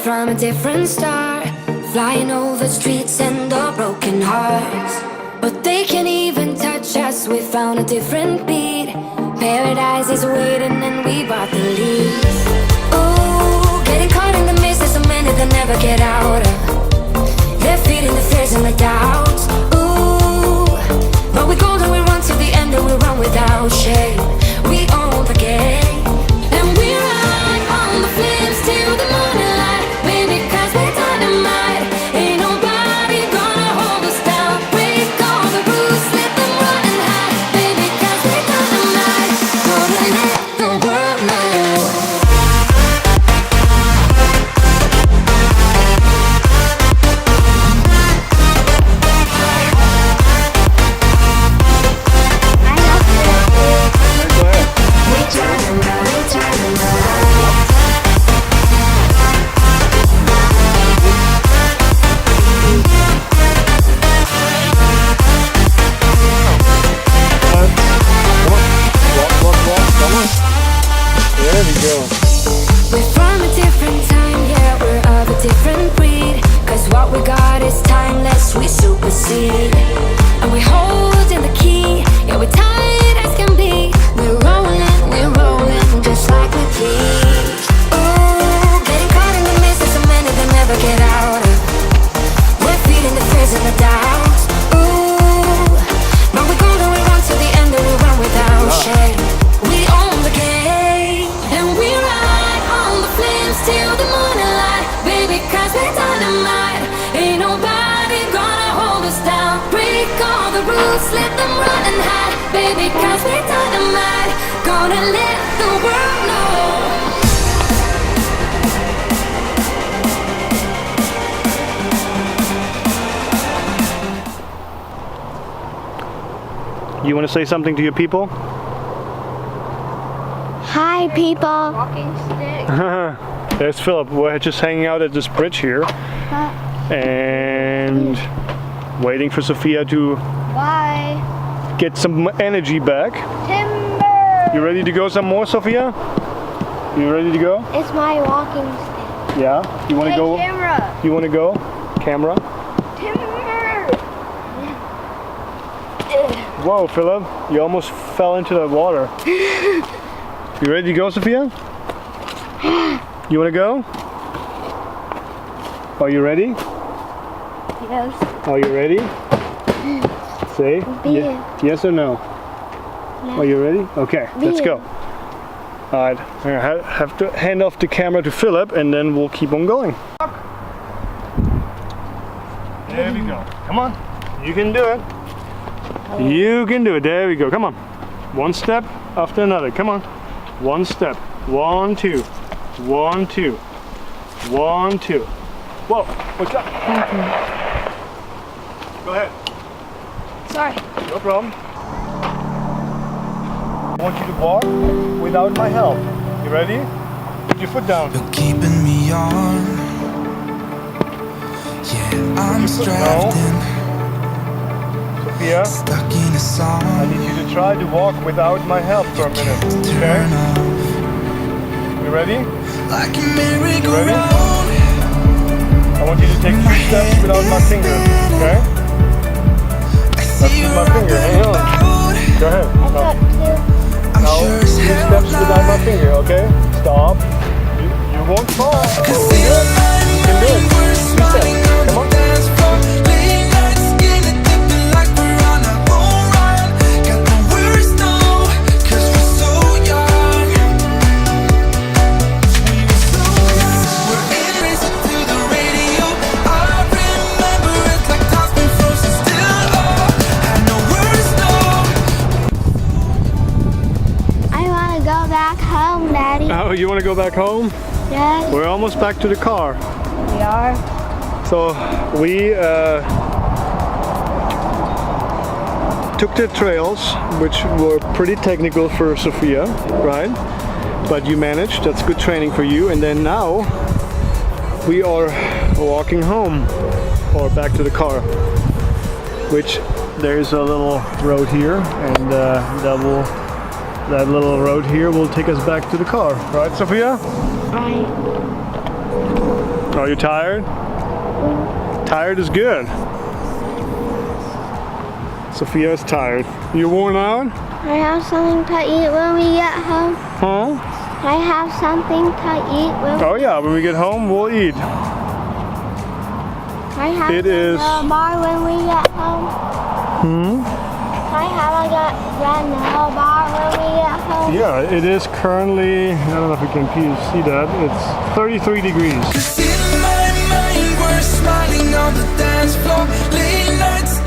from a different star, flying over streets and our broken hearts. But they can't even touch us, we found a different beat. Paradise is waiting and we bought the lead. Ooh, getting caught in the mist, there's so many that never get out of. They're feeding the fears and the doubts. Ooh, but we go and we run to the end and we run without shame. We own the game. And we ride on the flames till the morning light. Baby, cause we're dynamite. Ain't nobody gonna hold us down. Break all the rules, let them run and hide. Baby, cause we're dynamite. Gonna let the world know. We're from a different time, yeah, we're of a different breed. Cause what we got is timeless, we supersede. And we hold in the key, yeah, we're tight as can be. We're rolling, just like we please. Ooh, getting caught in the mist, there's so many that never get out of. We're feeding the fears and the doubts. Ooh, but we go and we run to the end and we run without shame. We own the game, and we ride on the flames till the morning light. Baby, cause we're dynamite. Ain't nobody gonna hold us down. Break all the rules, let them run and hide. Baby, cause we're dynamite. Gonna let the world know. You want to say something to your people? Hi, people. Walking stick. There's Philip. We're just hanging out at this bridge here and waiting for Sophia to Bye. get some energy back. Timber. You ready to go some more, Sophia? You ready to go? It's my walking stick. Yeah? You want to Hey, go? camera. You want to go? Camera? Timber. Whoa, Philip. You almost fell into the water. You ready to go, Sophia? You want to go? Are you ready? Yes. Are you ready? Say yes or no. Are you ready? Okay, let's go. Alright, I'm gonna have to hand off the camera to Philip and then we'll keep on going. There we go. Come on. You can do it. You can do it. There we go. Come on. One step after another. Come on. One step. 1, 2. 1, 2. 1, 2. Whoa. What's up? Go ahead. Sorry. No problem. I want you to walk without my help. You ready? Put your foot down. You're keeping me on. Yeah, I'm strapped in. Sophia, Stuck in a song. I need you to try to walk without my help for a minute. Okay? Turn off You ready? like a merry-go-round. I want you to take 3 steps without my finger. Okay? That's with my finger. Hang on. Go ahead. I'm Now, sure 3 as hell steps without my finger. Okay? Stop. You won't fall. You can do it. 3 steps. Come on. Oh, you want to go back home? Yes. We're almost back to the car. We are. So we took the trails, which were pretty technical for Sophia, right? But you managed. That's good training for you. And then now we are walking home or back to the car, which there's a little road here, and that little road here will take us back to the car, right, Sophia? Right. Are you tired? Tired is good. Sophia is tired. You worn out? I have something to eat when we get home. Huh? I have something to eat when Oh yeah, when we get home, we'll eat. I have It is- a bar when we get home. I have a granola bar when we get home. Yeah, it is currently, I don't know if you can see that, it's 33 degrees. Cause in my mind we're smiling on the dance floor. Late nights